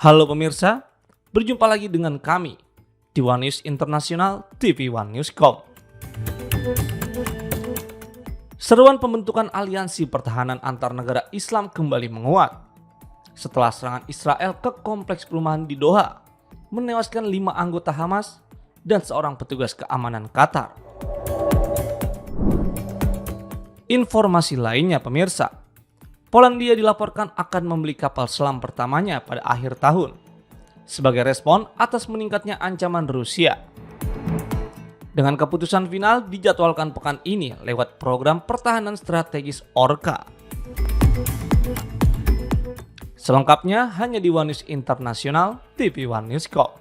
Halo pemirsa, berjumpa lagi dengan kami di One News Internasional TV One Newscom. Seruan pembentukan aliansi pertahanan antar negara Islam kembali menguat setelah serangan Israel ke kompleks perumahan di Doha menewaskan 5 anggota Hamas dan seorang petugas keamanan Qatar. Informasi lainnya pemirsa, Polandia dilaporkan akan membeli kapal selam pertamanya pada akhir tahun sebagai respon atas meningkatnya ancaman Rusia. Dengan keputusan final dijadwalkan pekan ini lewat program pertahanan strategis Orca. Selengkapnya hanya di One News Internasional TV One Newscom.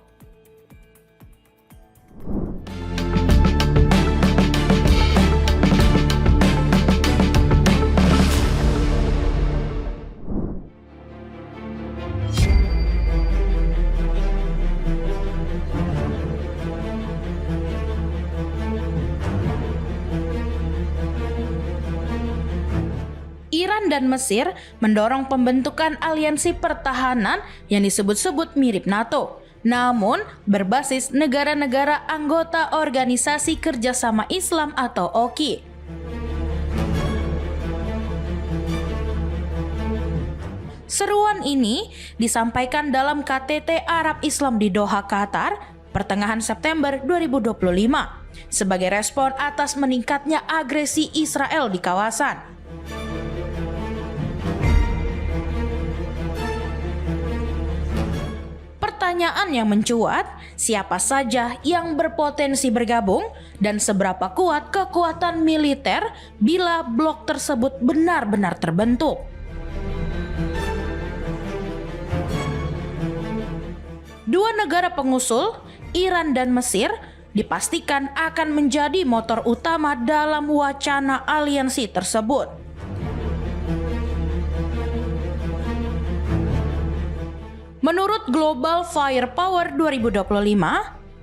Iran dan Mesir mendorong pembentukan aliansi pertahanan yang disebut-sebut mirip NATO, namun berbasis negara-negara anggota Organisasi Kerjasama Islam atau OKI. Seruan ini disampaikan dalam KTT Arab Islam di Doha, Qatar, pertengahan September 2025, sebagai respon atas meningkatnya agresi Israel di kawasan. Pertanyaan yang mencuat, siapa saja yang berpotensi bergabung dan seberapa kuat kekuatan militer bila blok tersebut benar-benar terbentuk. Dua negara pengusul, Iran dan Mesir, dipastikan akan menjadi motor utama dalam wacana aliansi tersebut. Menurut Global Firepower 2025,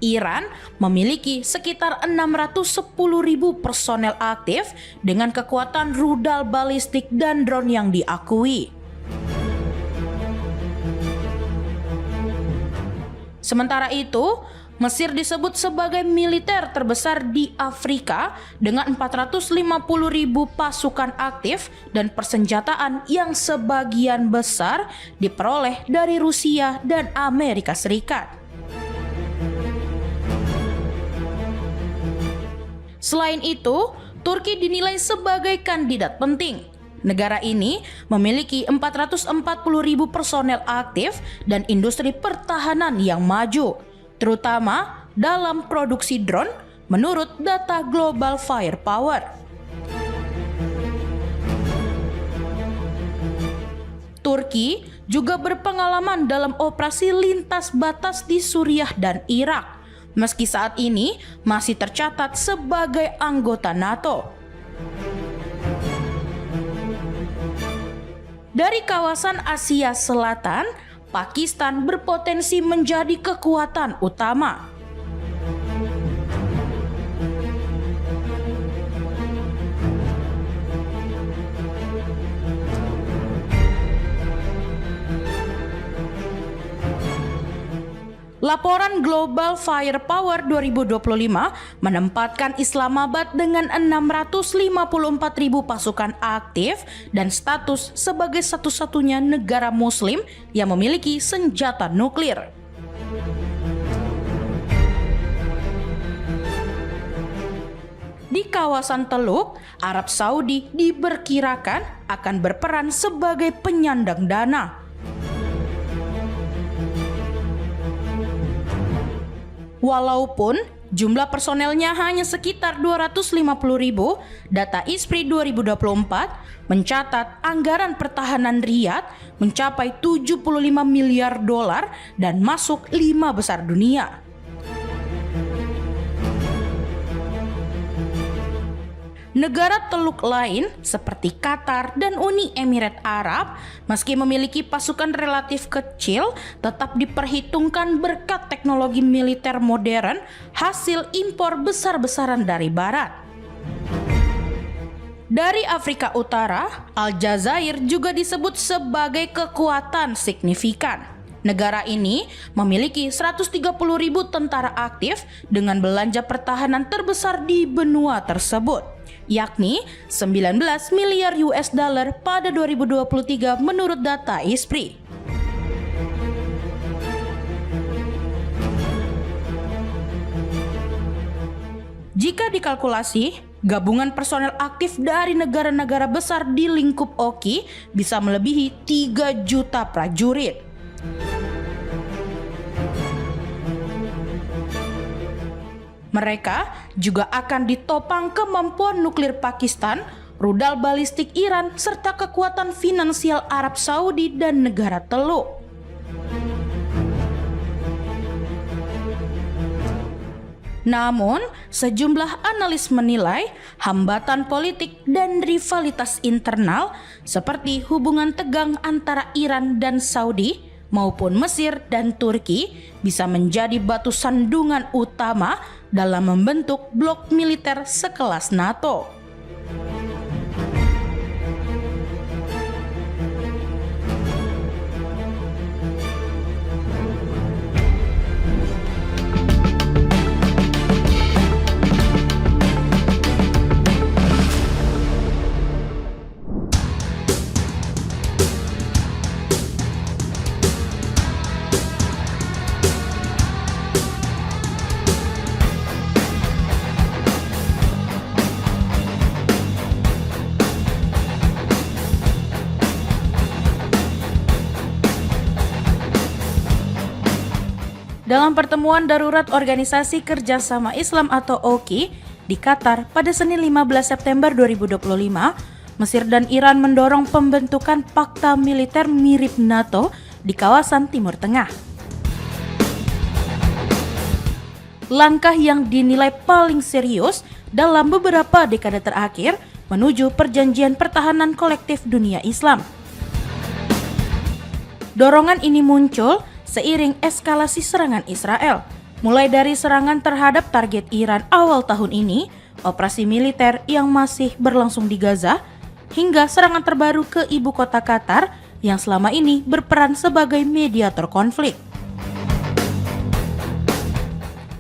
Iran memiliki sekitar 610.000 personel aktif dengan kekuatan rudal balistik dan drone yang diakui. Sementara itu, Mesir disebut sebagai militer terbesar di Afrika dengan 450.000 pasukan aktif dan persenjataan yang sebagian besar diperoleh dari Rusia dan Amerika Serikat. Selain itu, Turki dinilai sebagai kandidat penting. Negara ini memiliki 440.000 personel aktif dan industri pertahanan yang maju, terutama dalam produksi drone menurut data Global Firepower. Turki juga berpengalaman dalam operasi lintas batas di Suriah dan Irak, meski saat ini masih tercatat sebagai anggota NATO. Dari kawasan Asia Selatan, Pakistan berpotensi menjadi kekuatan utama. Laporan Global Firepower 2025 menempatkan Islamabad dengan 654.000 pasukan aktif dan status sebagai satu-satunya negara muslim yang memiliki senjata nuklir. Di kawasan Teluk, Arab Saudi diperkirakan akan berperan sebagai penyandang dana. Walaupun jumlah personelnya hanya sekitar 250.000, data ISPRI 2024 mencatat anggaran pertahanan Riyadh mencapai 75 miliar dolar dan masuk 5 besar dunia. Negara Teluk lain seperti Qatar dan Uni Emirat Arab, meski memiliki pasukan relatif kecil, tetap diperhitungkan berkat teknologi militer modern hasil impor besar-besaran dari Barat. Dari Afrika Utara, Aljazair juga disebut sebagai kekuatan signifikan. Negara ini memiliki 130.000 tentara aktif dengan belanja pertahanan terbesar di benua tersebut, yakni 19 miliar US dollar pada 2023 menurut data ISPRI. Jika dikalkulasi, gabungan personel aktif dari negara-negara besar di lingkup OKI bisa melebihi 3 juta prajurit. Mereka juga akan ditopang kemampuan nuklir Pakistan, rudal balistik Iran, serta kekuatan finansial Arab Saudi dan negara Teluk. Namun, sejumlah analis menilai hambatan politik dan rivalitas internal seperti hubungan tegang antara Iran dan Saudi maupun Mesir dan Turki bisa menjadi batu sandungan utama dalam membentuk blok militer sekelas NATO. Dalam pertemuan darurat Organisasi Kerjasama Islam atau OKI di Qatar pada Senin 15 September 2025, Mesir dan Iran mendorong pembentukan fakta militer mirip NATO di kawasan Timur Tengah. Langkah yang dinilai paling serius dalam beberapa dekade terakhir menuju perjanjian pertahanan kolektif dunia Islam. Dorongan ini muncul seiring eskalasi serangan Israel, mulai dari serangan terhadap target Iran awal tahun ini, operasi militer yang masih berlangsung di Gaza, hingga serangan terbaru ke ibu kota Qatar yang selama ini berperan sebagai mediator konflik.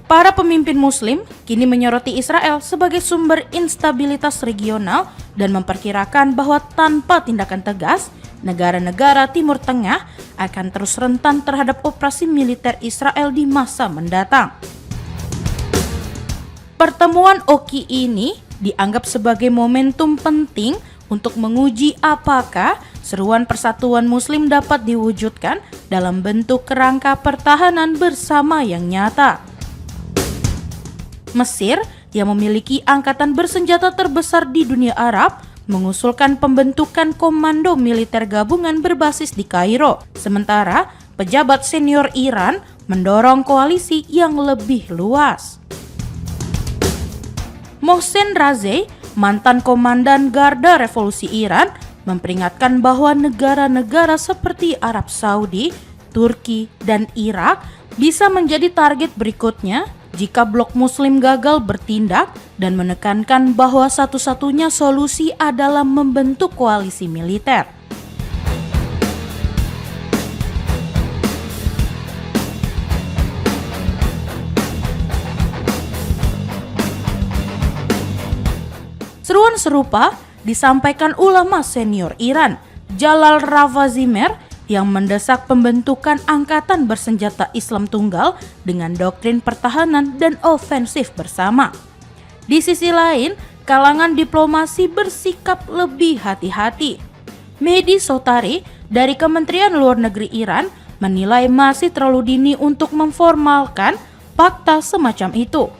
Para pemimpin Muslim kini menyoroti Israel sebagai sumber instabilitas regional dan memperkirakan bahwa tanpa tindakan tegas, negara-negara Timur Tengah akan terus rentan terhadap operasi militer Israel di masa mendatang. Pertemuan OKI ini dianggap sebagai momentum penting untuk menguji apakah seruan persatuan Muslim dapat diwujudkan dalam bentuk kerangka pertahanan bersama yang nyata. Mesir yang memiliki angkatan bersenjata terbesar di dunia Arab mengusulkan pembentukan komando militer gabungan berbasis di Kairo. Sementara pejabat senior Iran mendorong koalisi yang lebih luas. Mohsen Razai, mantan komandan Garda Revolusi Iran, memperingatkan bahwa negara-negara seperti Arab Saudi, Turki, dan Irak bisa menjadi target berikutnya jika blok Muslim gagal bertindak dan menekankan bahwa satu-satunya solusi adalah membentuk koalisi militer. Seruan serupa disampaikan ulama senior Iran, Jalal Rafazimer, yang mendesak pembentukan angkatan bersenjata Islam tunggal dengan doktrin pertahanan dan ofensif bersama. Di sisi lain, kalangan diplomasi bersikap lebih hati-hati. Mehdi Sotari dari Kementerian Luar Negeri Iran menilai masih terlalu dini untuk memformalkan fakta semacam itu,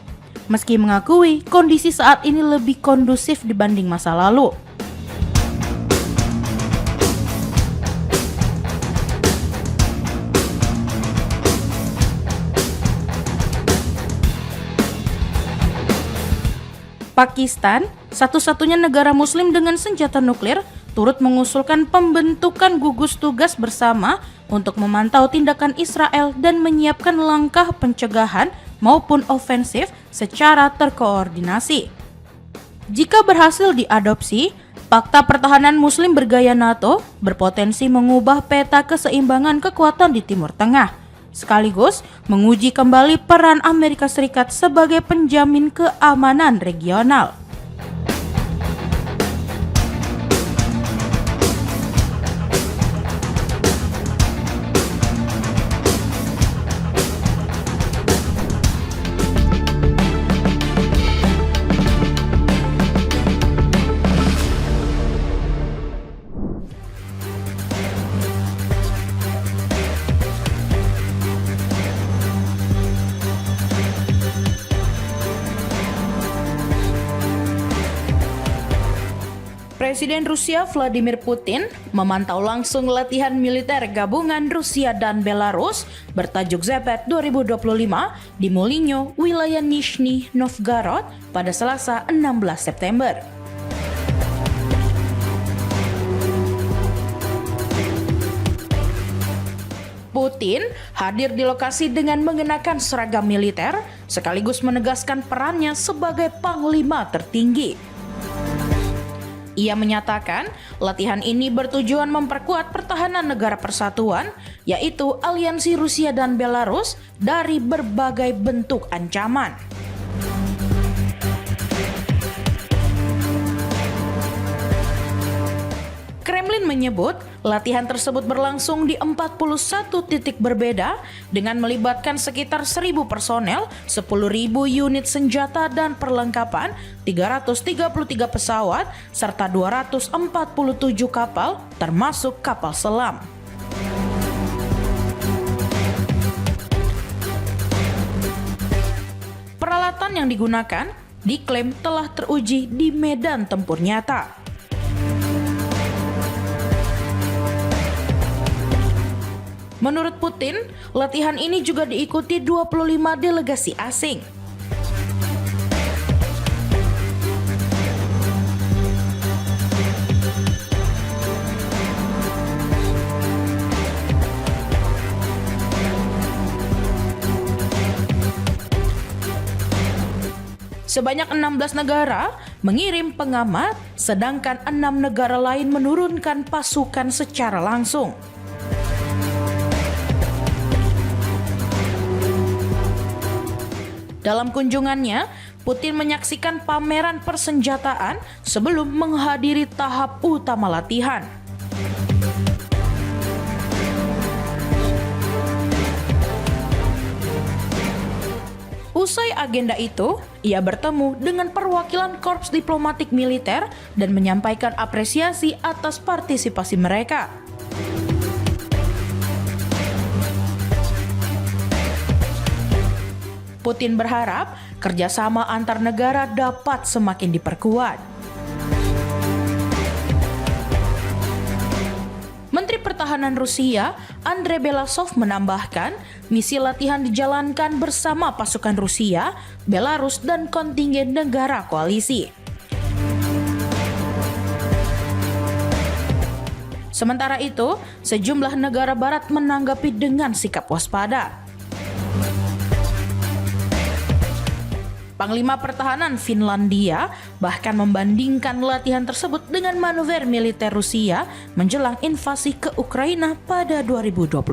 meski mengakui kondisi saat ini lebih kondusif dibanding masa lalu. Pakistan, satu-satunya negara Muslim dengan senjata nuklir, turut mengusulkan pembentukan gugus tugas bersama untuk memantau tindakan Israel dan menyiapkan langkah pencegahan maupun ofensif secara terkoordinasi. Jika berhasil diadopsi, Fakta pertahanan Muslim bergaya NATO berpotensi mengubah peta keseimbangan kekuatan di Timur Tengah, sekaligus menguji kembali peran Amerika Serikat sebagai penjamin keamanan regional. Presiden Rusia Vladimir Putin memantau langsung latihan militer gabungan Rusia dan Belarus bertajuk Zepet 2025 di Molinyo, wilayah Nizhny Novgorod pada Selasa 16 September. Putin hadir di lokasi dengan mengenakan seragam militer sekaligus menegaskan perannya sebagai panglima tertinggi. Ia menyatakan latihan ini bertujuan memperkuat pertahanan negara persatuan, yaitu aliansi Rusia dan Belarus dari berbagai bentuk ancaman. Kremlin menyebut latihan tersebut berlangsung di 41 titik berbeda dengan melibatkan sekitar 1.000 personel, 10.000 unit senjata dan perlengkapan, 333 pesawat, serta 247 kapal termasuk kapal selam. Peralatan yang digunakan diklaim telah teruji di medan tempur nyata. Menurut Putin, latihan ini juga diikuti 25 delegasi asing. Sebanyak 16 negara mengirim pengamat, sedangkan 6 negara lain menurunkan pasukan secara langsung. Dalam kunjungannya, Putin menyaksikan pameran persenjataan sebelum menghadiri tahap utama latihan. Usai agenda itu, ia bertemu dengan perwakilan korps diplomatik militer dan menyampaikan apresiasi atas partisipasi mereka. Putin berharap kerjasama antar negara dapat semakin diperkuat. Menteri Pertahanan Rusia, Andrei Belasov menambahkan, misi latihan dijalankan bersama pasukan Rusia, Belarus, dan kontingen negara koalisi. Sementara itu, sejumlah negara barat menanggapi dengan sikap waspada. Panglima Pertahanan Finlandia bahkan membandingkan latihan tersebut dengan manuver militer Rusia menjelang invasi ke Ukraina pada 2022.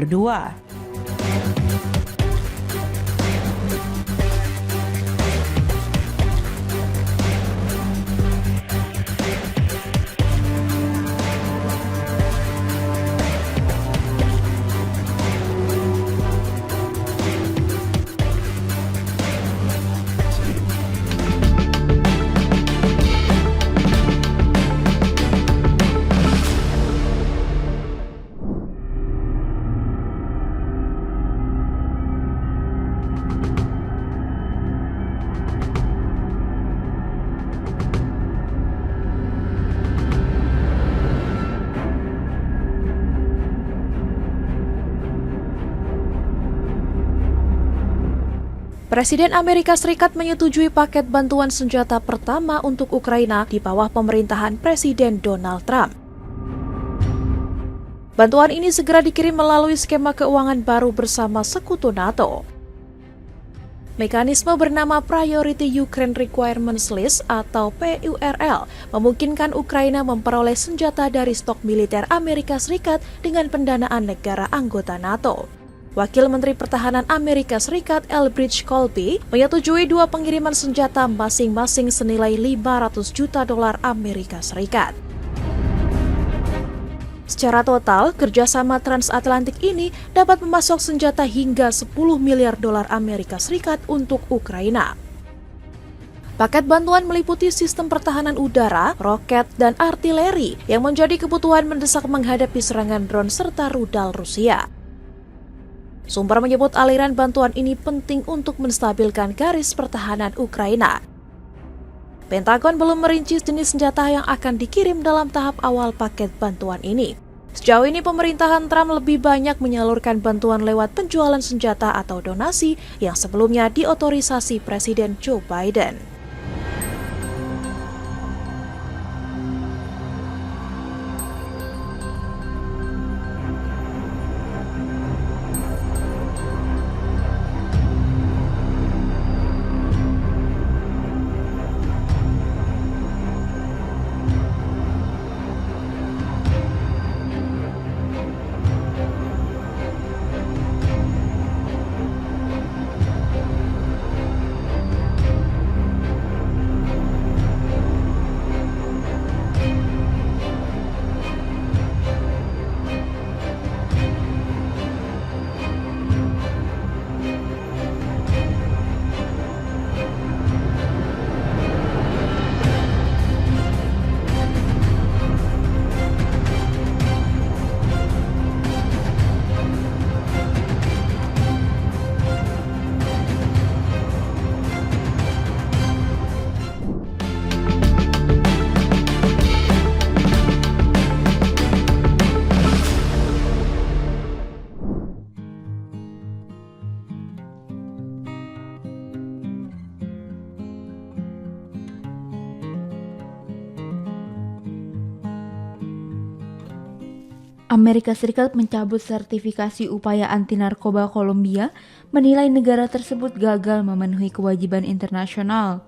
Presiden Amerika Serikat menyetujui paket bantuan senjata pertama untuk Ukraina di bawah pemerintahan Presiden Donald Trump. Bantuan ini segera dikirim melalui skema keuangan baru bersama sekutu NATO. Mekanisme bernama Priority Ukraine Requirements List atau PURL memungkinkan Ukraina memperoleh senjata dari stok militer Amerika Serikat dengan pendanaan negara anggota NATO. Wakil Menteri Pertahanan Amerika Serikat Elbridge Colby menyetujui 2 pengiriman senjata masing-masing senilai $500 juta Amerika Serikat. Secara total, kerjasama transatlantik ini dapat memasok senjata hingga $10 miliar Amerika Serikat untuk Ukraina. Paket bantuan meliputi sistem pertahanan udara, roket, dan artileri yang menjadi kebutuhan mendesak menghadapi serangan drone serta rudal Rusia. Sumber menyebut aliran bantuan ini penting untuk menstabilkan garis pertahanan Ukraina. Pentagon belum merinci jenis senjata yang akan dikirim dalam tahap awal paket bantuan ini. Sejauh ini pemerintahan Trump lebih banyak menyalurkan bantuan lewat penjualan senjata atau donasi yang sebelumnya diotorisasi Presiden Joe Biden. Amerika Serikat mencabut sertifikasi upaya anti-narkoba Kolombia, menilai negara tersebut gagal memenuhi kewajiban internasional.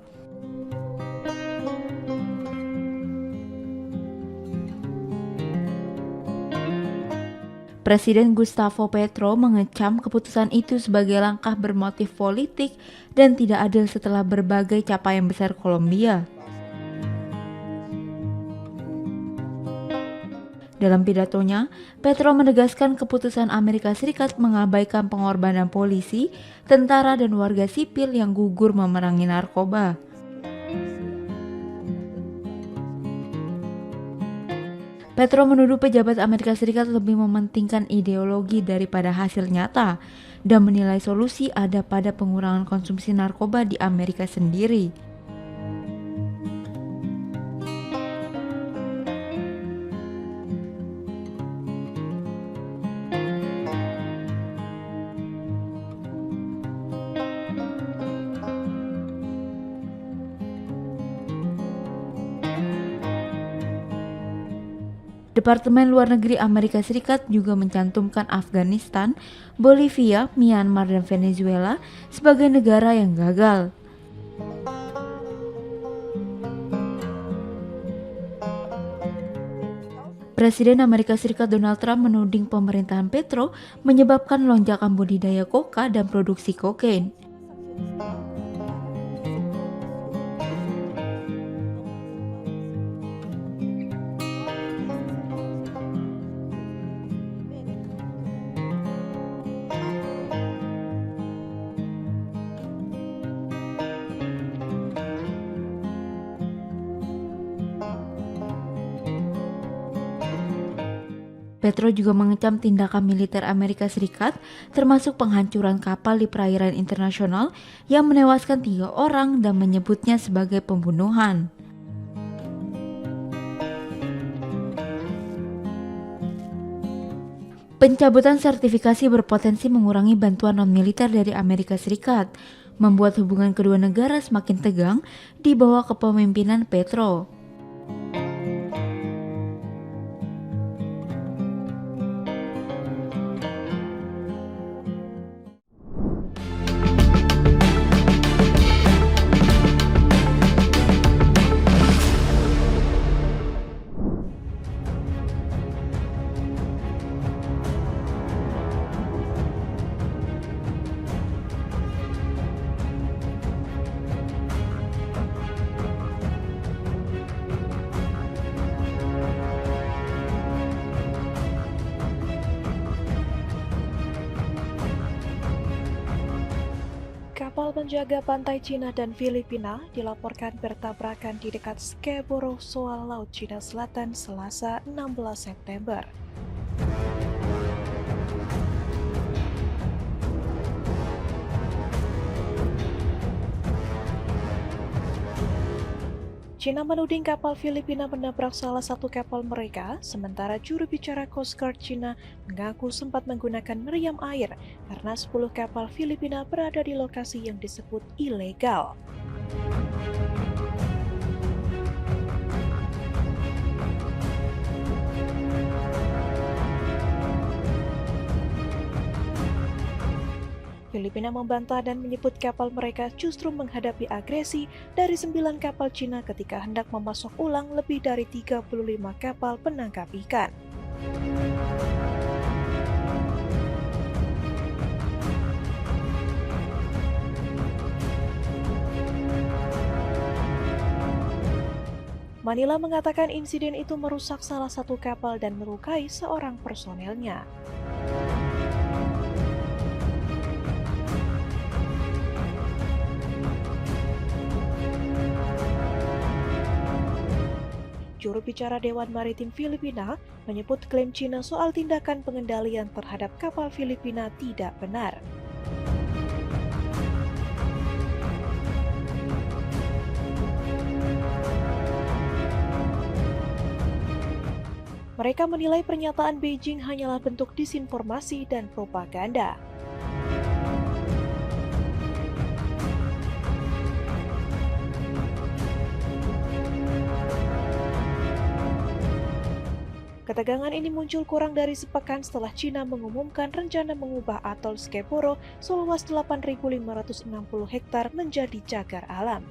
Presiden Gustavo Petro mengecam keputusan itu sebagai langkah bermotif politik dan tidak adil setelah berbagai capaian besar Kolombia. Dalam pidatonya, Petro menegaskan keputusan Amerika Serikat mengabaikan pengorbanan polisi, tentara, dan warga sipil yang gugur memerangi narkoba. Petro menuduh pejabat Amerika Serikat lebih mementingkan ideologi daripada hasil nyata dan menilai solusi ada pada pengurangan konsumsi narkoba di Amerika sendiri. Departemen Luar Negeri Amerika Serikat juga mencantumkan Afghanistan, Bolivia, Myanmar, dan Venezuela sebagai negara yang gagal. Presiden Amerika Serikat Donald Trump menuding pemerintahan Petro menyebabkan lonjakan budidaya koka dan produksi kokain. Petro juga mengecam tindakan militer Amerika Serikat, termasuk penghancuran kapal di perairan internasional yang menewaskan 3 orang dan menyebutnya sebagai pembunuhan. Pencabutan sertifikasi berpotensi mengurangi bantuan non-militer dari Amerika Serikat, membuat hubungan kedua negara semakin tegang di bawah kepemimpinan Petro. kapal penjaga pantai Cina dan Filipina dilaporkan bertabrakan di dekat Scarborough, Soal Laut Cina Selatan, Selasa 16 September. Cina menuding kapal Filipina menabrak salah satu kapal mereka, sementara juru bicara Coast Guard Cina mengaku sempat menggunakan meriam air karena 10 kapal Filipina berada di lokasi yang disebut ilegal. Filipina membantah dan menyebut kapal mereka justru menghadapi agresi dari 9 kapal Cina ketika hendak memasok ulang lebih dari 35 kapal penangkap ikan. Manila mengatakan insiden itu merusak salah satu kapal dan melukai seorang personelnya. Juru bicara Dewan Maritim Filipina menyebut klaim Cina soal tindakan pengendalian terhadap kapal Filipina tidak benar. Mereka menilai pernyataan Beijing hanyalah bentuk disinformasi dan propaganda. Ketegangan ini muncul kurang dari sepekan setelah Cina mengumumkan rencana mengubah atol Scarborough seluas 8.560 hektar menjadi cagar alam.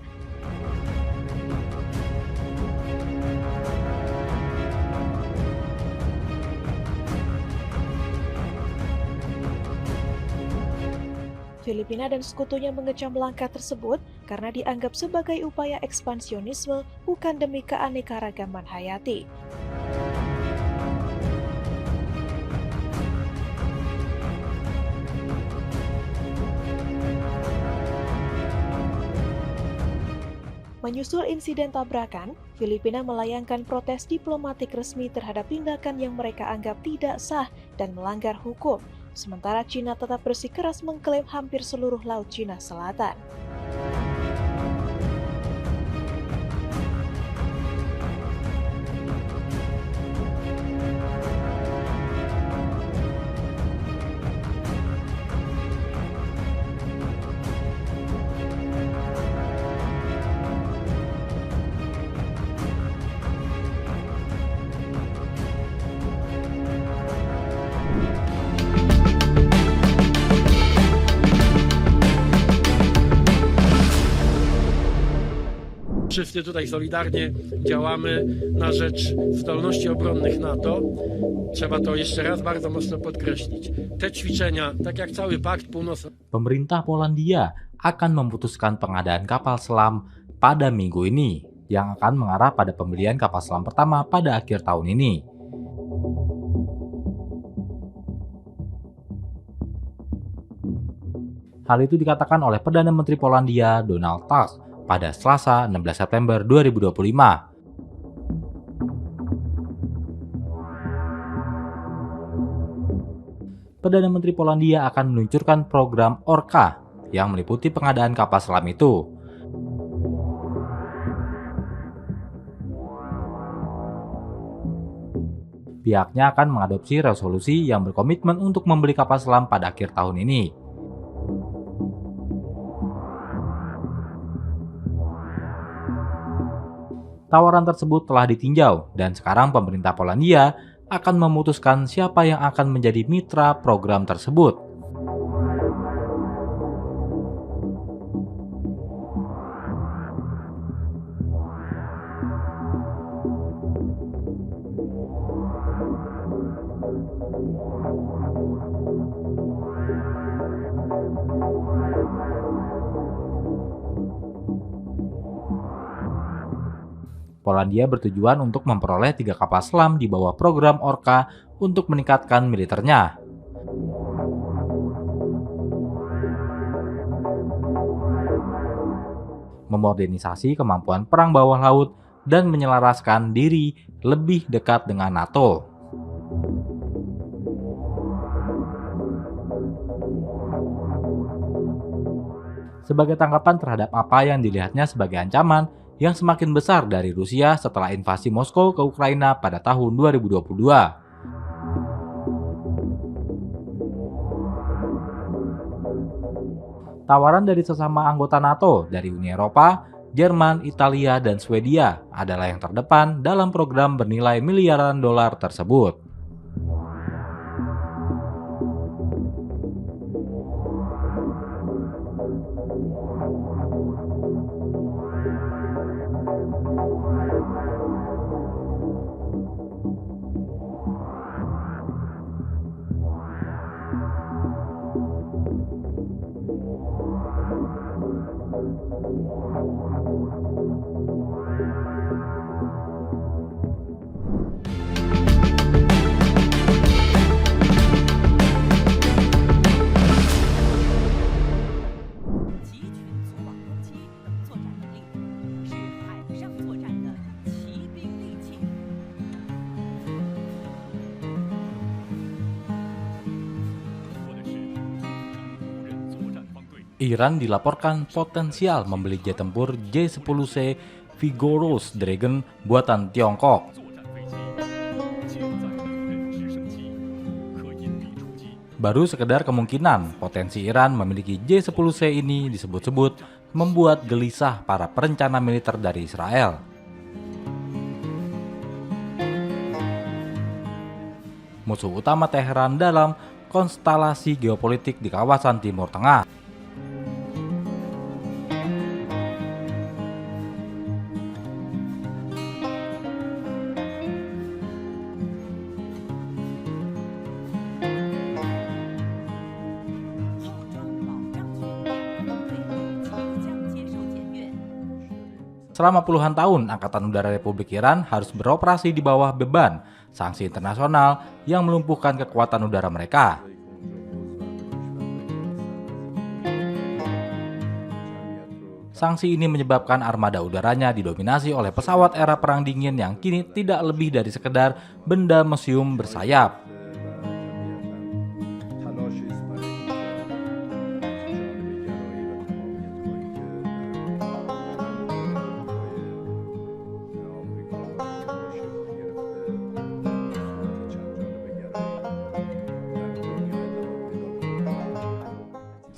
Filipina dan sekutunya mengecam langkah tersebut karena dianggap sebagai upaya ekspansionisme bukan demi keanekaragaman hayati. Menyusul insiden tabrakan, Filipina melayangkan protes diplomatik resmi terhadap tindakan yang mereka anggap tidak sah dan melanggar hukum, sementara Cina tetap bersikeras mengklaim hampir seluruh Laut Cina Selatan. Wszyscy tutaj solidarnie działamy na rzecz zdolności obronnych NATO. Trzeba to jeszcze raz bardzo mocno podkreślić. Te ćwiczenia, tak jak cały Pakt Północnoatlantycki. Pemerintah Polandia akan memutuskan pengadaan kapal selam pada minggu ini, yang akan mengarah pada pembelian kapal selam pertama pada akhir tahun ini. Hal itu dikatakan oleh Perdana Menteri Polandia Donald Tusk pada Selasa 16 September 2025. Perdana Menteri Polandia akan meluncurkan program Orca yang meliputi pengadaan kapal selam itu. Pihaknya akan mengadopsi resolusi yang berkomitmen untuk membeli kapal selam pada akhir tahun ini. Tawaran tersebut telah ditinjau dan sekarang pemerintah Polandia akan memutuskan siapa yang akan menjadi mitra program tersebut. Polandia bertujuan untuk memperoleh 3 kapal selam di bawah program Orca untuk meningkatkan militernya. memodernisasi kemampuan perang bawah laut, dan menyelaraskan diri lebih dekat dengan NATO. Sebagai tanggapan terhadap apa yang dilihatnya sebagai ancaman yang semakin besar dari Rusia setelah invasi Moskow ke Ukraina pada tahun 2022. Tawaran dari sesama anggota NATO dari Uni Eropa, Jerman, Italia, dan Swedia adalah yang terdepan dalam program bernilai miliaran dolar tersebut. Iran dilaporkan potensial membeli jet tempur J-10C Vigorous Dragon buatan Tiongkok. Baru sekedar kemungkinan potensi Iran memiliki J-10C ini disebut-sebut membuat gelisah para perencana militer dari Israel. Musuh utama Teheran dalam konstelasi geopolitik di kawasan Timur Tengah. Selama puluhan tahun, Angkatan Udara Republik Iran harus beroperasi di bawah beban sanksi internasional yang melumpuhkan kekuatan udara mereka. Sanksi ini menyebabkan armada udaranya didominasi oleh pesawat era Perang Dingin yang kini tidak lebih dari sekedar benda museum bersayap.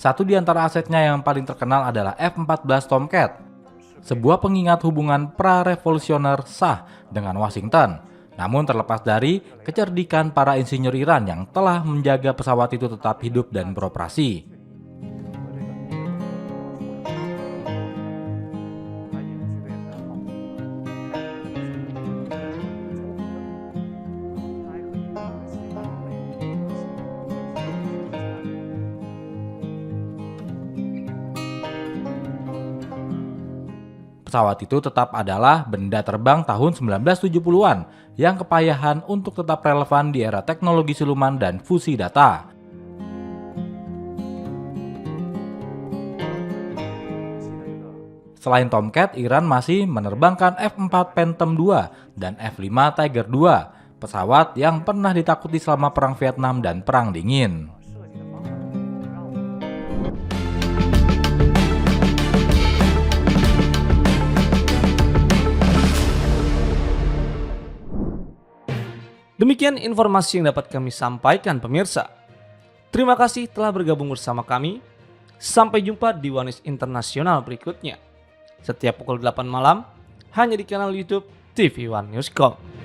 Satu di antara asetnya yang paling terkenal adalah F-14 Tomcat, sebuah pengingat hubungan pra-revolusioner sah dengan Washington. Namun terlepas dari kecerdikan para insinyur Iran yang telah menjaga pesawat itu tetap hidup dan beroperasi. Pesawat itu tetap adalah benda terbang tahun 1970-an yang kepayahan untuk tetap relevan di era teknologi siluman dan fusi data. Selain Tomcat, Iran masih menerbangkan F-4 Phantom II dan F-5 Tiger II, pesawat yang pernah ditakuti selama Perang Vietnam dan Perang Dingin. Demikian informasi yang dapat kami sampaikan pemirsa. Terima kasih telah bergabung bersama kami. Sampai jumpa di One News Internasional berikutnya. Setiap pukul 8 malam hanya di kanal YouTube TV One News.com.